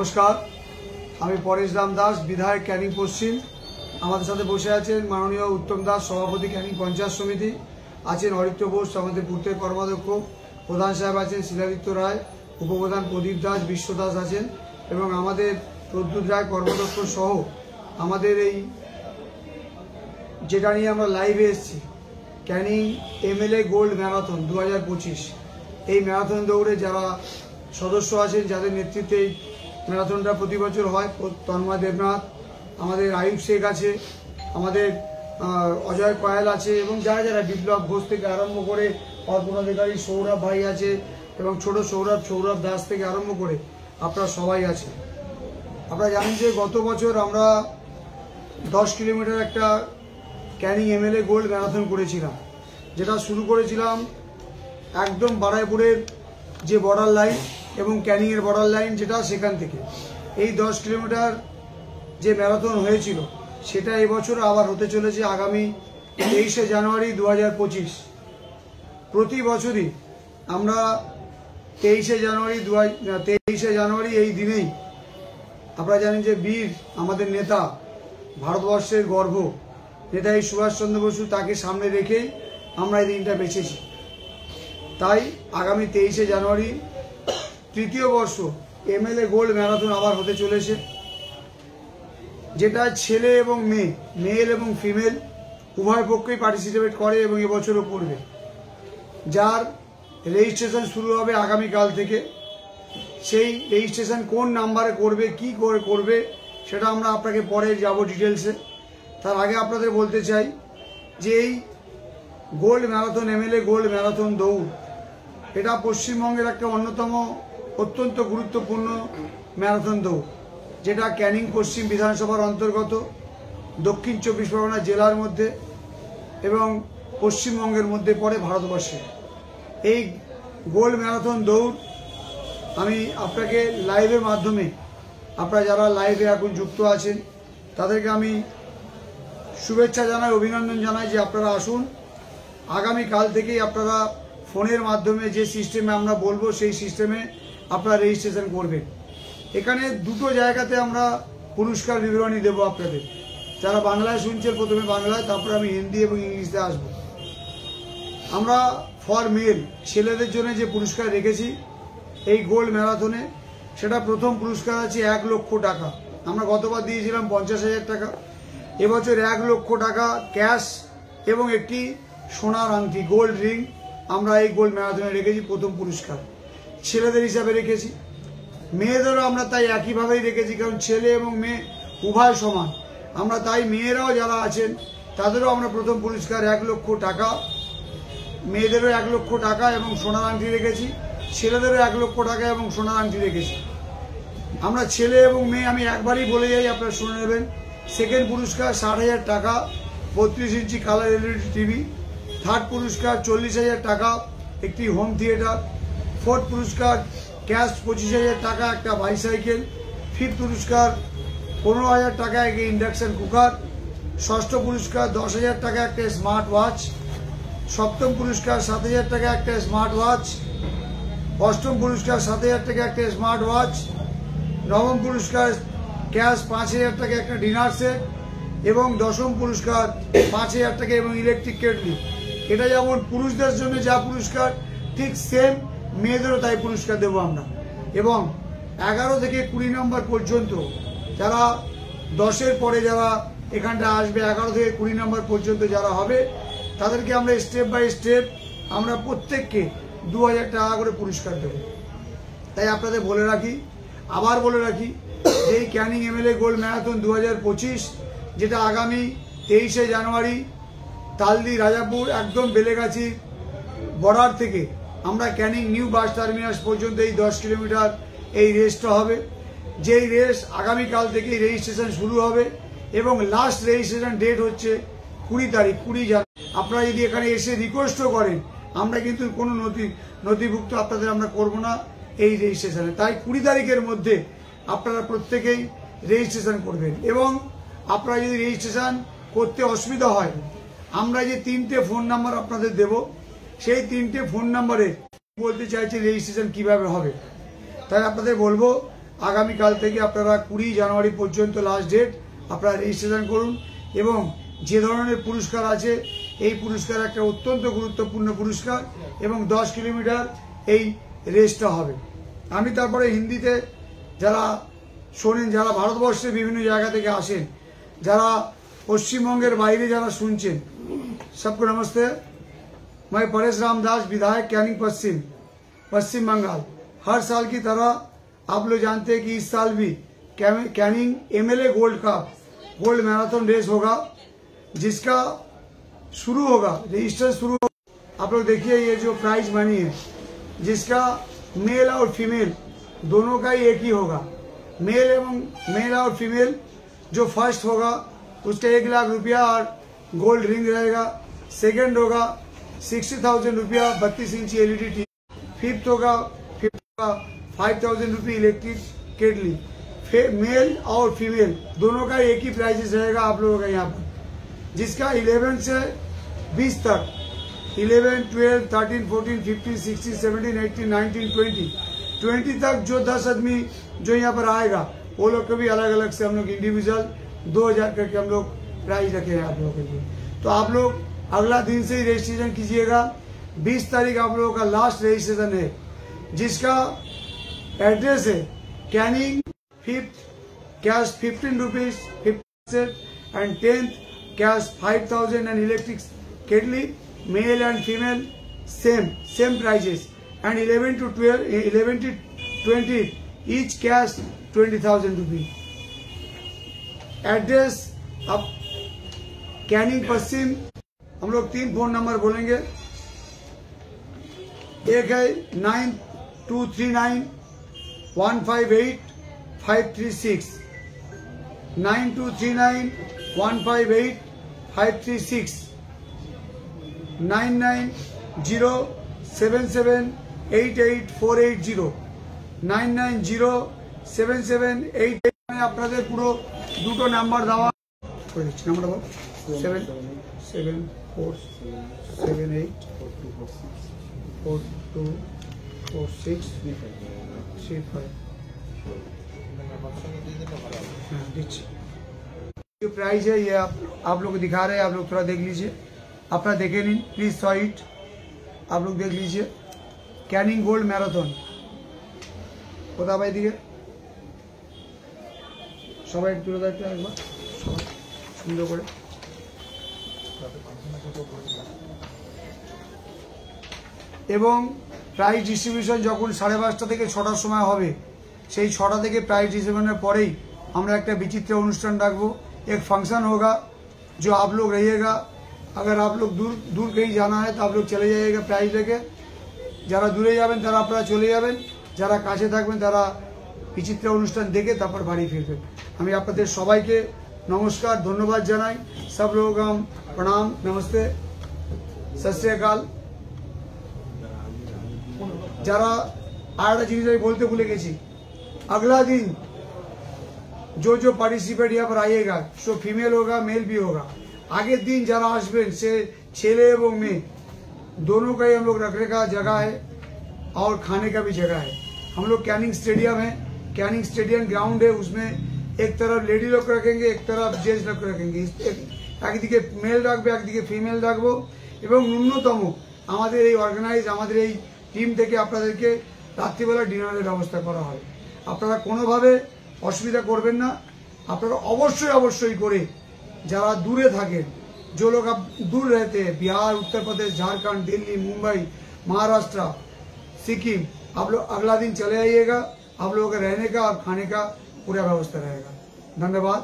नमस्कार আমি পরেশ রাম দাস বিধায়ক ক্যানিং পশ্চিম। আমাদের সাথে বসে আছেন মাননীয় উত্তম দাস সভাপতি ক্যানিং পঞ্চায়েত সমিতি, আছেন অরিত্র বোস আমাদের বুথের কর্মাধ্যক্ষ, প্রধান সাহেব আছেন শিলাদিত্য রায়, উপপ্রধান প্রদীপ দাস, বিশ্ব দাস আছেন এবং আমাদের প্রদ্যুৎ রায় কর্মাধ্যক্ষ সহ আমাদের এই যেটা নিয়ে আমরা লাইভে এসেছি ক্যানিং এমএলএ গোল্ড ম্যারাথন 2025। এই ম্যারাথন দৌড়ে যারা সদস্য আছেন, যাদের নেতৃত্বে এই ম্যারাথনটা প্রতি বছর হয়, তন্ময় দেবনাথ, আমাদের আয়ুব শেখ আছে, আমাদের অজয় কয়াল আছে এবং যারা যারা বিপ্লব ঘোষ থেকে আরম্ভ করে অর্পণ অধিকারী, সৌরভ ভাই আছে এবং ছোট সৌরভ দাস থেকে আরম্ভ করে আপনারা সবাই আছে। আপনারা জানেন যে গত বছর আমরা 10 কিলোমিটার একটা ক্যানিং এমএলএ গোল্ড ম্যারাথন করেছিলাম, যেটা শুরু করেছিলাম একদম বারাইপুরের যে বর্ডার লাইন এবং ক্যানিংয়ের বর্ডার লাইন যেটা, সেখান থেকে এই 10 কিলোমিটার যে ম্যারাথন হয়েছিল সেটা এবছর আবার হতে চলেছে আগামী 23শে জানুয়ারি 2025। প্রতি বছরই আমরা 23শে জানুয়ারি এই দিনেই আপনারা জানেন যে বীর আমাদের নেতা, ভারতবর্ষের গর্ব নেতাজি সুভাষচন্দ্র বসু, তাকে সামনে রেখেই আমরা এই দিনটা বেছেছি। তাই আগামী 23শে জানুয়ারি তৃতীয় বর্ষ এমএলএ গোল্ড ম্যারাথন আবার হতে চলেছে, যেটা ছেলে এবং মেয়ে, মেল এবং ফিমেল উভয় পক্ষই পার্টিসিপেট করে এবং এবছরও করবে। যার রেজিস্ট্রেশন শুরু হবে আগামীকাল থেকে। সেই রেজিস্ট্রেশন কোন নাম্বারে করবে, কি করে করবে, সেটা আমরা আপনাকে পরে যাব ডিটেলসে। তার আগে আপনাদের বলতে চাই যে এই gold marathon MLA gold marathon দৌড়, এটা পশ্চিমবঙ্গের একটা অন্যতম অত্যন্ত গুরুত্বপূর্ণ ম্যারাথন দৌড়, যেটা ক্যানিং পশ্চিম বিধানসভার অন্তর্গত দক্ষিণ 24 পরগনা জেলার মধ্যে এবং পশ্চিমবঙ্গের মধ্যে পড়ে ভারতবর্ষে। এই গোল্ড ম্যারাথন দৌড় আমি আপনাকে লাইভের মাধ্যমে, আপনারা যারা লাইভে এখন যুক্ত আছেন তাদেরকে আমি শুভেচ্ছা জানাই, অভিনন্দন জানাই যে আপনারা আসুন। আগামীকাল থেকেই আপনারা ফোনের মাধ্যমে যে সিস্টেমে আমরা বলবো সেই সিস্টেমে আপনারা রেজিস্ট্রেশন করবেন। এখানে দুটো জায়গাতে আমরা পুরস্কার বিবরণী দেব আপনাদের। যারা বাংলায় শুনছেন প্রথমে বাংলায়, তারপরে আমি হিন্দি এবং ইংলিশে আসবো। আমরা ফর মেল ছেলেদের জন্য যে পুরস্কার রেখেছি এই গোল্ড ম্যারাথনে, সেটা প্রথম পুরস্কার আছে 1 লক্ষ টাকা। আমরা গতবার দিয়েছিলাম 50,000 টাকা, এবছর 1 লক্ষ টাকা ক্যাশ এবং একটি সোনার আংটি, গোল্ড রিং আমরা এই গোল্ড ম্যারাথনে রেখেছি প্রথম পুরস্কার। ছেলেদের হিসাবে রেখেছি, মেয়েদেরও আমরা তাই একইভাবেই রেখেছি, কারণ ছেলে এবং মেয়ে উভয় সমান। আমরা তাই মেয়েরাও যারা আছেন তাদেরও আমরা প্রথম পুরস্কার 1 লক্ষ টাকা, মেয়েদেরও 1 লক্ষ টাকা এবং সোনার আংটি রেখেছি, ছেলেদেরও 1 লক্ষ টাকা এবং সোনার আংটি রেখেছি। আমরা ছেলে এবং মেয়ে আমি একবারই বলে যাই, আপনারা শুনে নেবেন। সেকেন্ড পুরস্কার 60,000 টাকা, 32 ইঞ্চি কালার এলইডি টিভি। থার্ড পুরস্কার 40,000 টাকা, একটি হোম থিয়েটার। ফোর্থ পুরস্কার ক্যাশ 25,000 টাকা, একটা বাইসাইকেল। ফিফথ পুরস্কার 15,000 টাকা, একটি ইন্ডাকশন কুকার। ষষ্ঠ পুরস্কার 10,000 টাকা, একটা স্মার্ট ওয়াচ। সপ্তম পুরস্কার 7,000 টাকা, একটা স্মার্ট ওয়াচ। অষ্টম পুরস্কার 7,000 টাকা, একটা স্মার্ট ওয়াচ। নবম পুরস্কার ক্যাশ 5,000 টাকা, একটা ডিনার সেট এবং দশম পুরস্কার 5,000 টাকা এবং ইলেকট্রিক কেটলি। এটা যেমন পুরুষদের জন্য যা পুরস্কার, ঠিক সেম মেয়েদেরও তাই পুরস্কার দেবো আমরা। এবং 11 থেকে 20 নম্বর পর্যন্ত যারা 10-এর পরে যারা এখানটা আসবে, 11 থেকে 20 নম্বর পর্যন্ত যারা হবে তাদেরকে আমরা স্টেপ বাই স্টেপ আমরা প্রত্যেককে 2,000 টাকা করে পুরস্কার দেব। তাই আপনাদের বলে রাখি, আবার বলে রাখি, এই ক্যানিং এমএলএ গোল্ড ম্যারাথন 2025, যেটা আগামী 23শে জানুয়ারি তালদি রাজাপুর একদম বেলেগাছি বর্ডার থেকে আমরা ক্যানিং নিউ বাস টার্মিনাস পর্যন্ত এই 10 কিলোমিটার এই রেসটা হবে। যেই রেস আগামীকাল থেকেই রেজিস্ট্রেশন শুরু হবে এবং লাস্ট রেজিস্ট্রেশন ডেট হচ্ছে 20 তারিখ, 20 জানুয়ারি। আপনারা যদি এখানে এসে রিকোয়েস্টও করেন, আমরা কিন্তু কোনো নথিভুক্ত আপনাদের আমরা করব না এই রেজিস্ট্রেশনে। তাই 20 তারিখের মধ্যে আপনারা প্রত্যেকেই রেজিস্ট্রেশন করবেন। এবং আপনারা যদি রেজিস্ট্রেশন করতে অসুবিধা হয়, আমরা যে 3টে ফোন নাম্বার আপনাদের দেব, সেই 3টে ফোন নাম্বারে বলতে চাইছি রেজিস্ট্রেশন কিভাবে হবে। তাই আপনাদের বলবো আগামীকাল থেকে আপনারা 20 জানুয়ারি পর্যন্ত লাস্ট ডেট, আপনারা রেজিস্ট্রেশন করুন। এবং যে ধরনের পুরস্কার আছে এই পুরস্কার একটা অত্যন্ত গুরুত্বপূর্ণ পুরস্কার এবং 10 কিলোমিটার এই রেসটা হবে। আমি তারপরে হিন্দিতে যারা শোনেন, যারা ভারতবর্ষের বিভিন্ন জায়গা থেকে আসেন, যারা পশ্চিমবঙ্গের বাইরে যারা শুনছেন, सबको नमस्ते। मैं परेश रामदास, विधायक कैनिंग पश्चिम बंगाल। हर साल की तरह आप लोग जानते हैं कि इस साल भी Canning MLA gold marathon race होगा, जिसका शुरू होगा, रजिस्टर शुरू होगा। आप लोग देखिए ये जो प्राइज मनी है, जिसका मेल और फीमेल दोनों का ही एक ही होगा। मेल और फीमेल जो फर्स्ट होगा उसका 1 लाख रुपया और गोल्ड रिंग रहेगा। सेकंड होगा 60,000 रुपया 32 इंची एलईडी टीवी। फिफ्थ होगा 5,000 रुपये इलेक्ट्रिक केटली। मेल और फीमेल दोनों का एक ही प्राइजेस रहेगा आप लोगों का यहाँ पर, जिसका 11 से 20 तक, 11, 12, 13, 14, 15, 16, 17, 18, 19, 20 तक जो 10 आदमी जो यहाँ पर आएगा वो लोग को भी अलग अलग से हम लोग इंडिविजुअल 2,000 करके हम लोग प्राइज रखे हैं आप लोगों के लिए। तो आप लोग अगला दिन से ही रजिस्ट्रेशन कीजिएगा। 20 तारीख आप लोगों का लास्ट रजिस्ट्रेशन है, जिसका एड्रेस है Canning 5th cash 15 rupees 50 and 10th cash 5,000 and electric kettle. Male and female same prizes and 11 to 20 each cash 20,000 rupees. Address अब कैनिंग पश्चिम। हम लोग 3 फोन नंबर बोलेंगे। एक है 9239158536, 9239158536, 9907788480, 990778। আপনাদের পুরো দুটো নাম্বার দেওয়া করে দিচ্ছি। নাম্বার বল 7747842463 जो प्राइस है ये आप लोग को दिखा रहे हैं। आप लोग थोड़ा देख लीजिए, अपना देखे नहीं प्लीज सॉ इट, आप लोग देख लीजिए। कैनिंग गोल्ड मैराथन কোথা ভাই দিকে সবাই তুলে দেখতে একবার সুন্দর করে। এবং প্রাইজ ডিস্ট্রিবিউশন যখন 5:30 থেকে 6টার সময় হবে, সেই 6টা থেকে प्राइज डिस्ट्रीब्यूशन पड़े हमरा एक विचित्र अनुष्ठान रखबो। एक फंक्शन होगा जो आप लोग रहिएगा। अगर आप लोग दूर कहीं जाना है तो आप लोग चले जाइएगा प्राइज लेके। যারা দূরে যাবেন তারা আপনারা চলে যাবেন, যারা কাছে থাকবেন তারা বিচিত্র অনুষ্ঠান দেখে তারপর বাড়ি ফিরবেন। আমি আপনাদের সবাইকে নমস্কার ধন্যবাদ জানাই। सब लोगों को प्रणाम नमस्ते सत श्री अकाल। যারা আরেকটা জিনিস আমি বলতে ভুলে গেছি, अगला दिन जो पार्टिसिपेट यहाँ पर आइएगा सो फीमेल होगा मेल भी होगा। आगे दिन जरा आसबें से छेले एवं मेये दोनों का ही हम लोग रखने का जगह है और खाने का भी जगह है। हम लोग कैनिंग स्टेडियम है, कैनिंग स्टेडियम ग्राउंड है, उसमें एक तरफ लेडी लोग रखेंगे, एक तरफ जेंट्स लोग रखेंगे। एक दिके मेल रखबो, एक दिके फीमेल रखबो। এবং ন্যূনতম আমাদের এই অর্গানাইজ আমাদের এই টিম থেকে আপনাদেরকে রাত্রিবেলা ডিনারের ব্যবস্থা করা হবে। আপনারা কোনোভাবে অসুবিধা করবেন না। আপনারা অবশ্যই করে যারা দূরে থাকেন, जो लोग अब दूर रहते हैं, बिहार, उत्तर प्रदेश, झारखंड, दिल्ली, मुंबई, महाराष्ट्र, सिक्किम, आप लोग अगला दिन चले आइएगा। आप लोगों का रहने का और खाने का पूरा व्यवस्था रहेगा। धन्यवाद।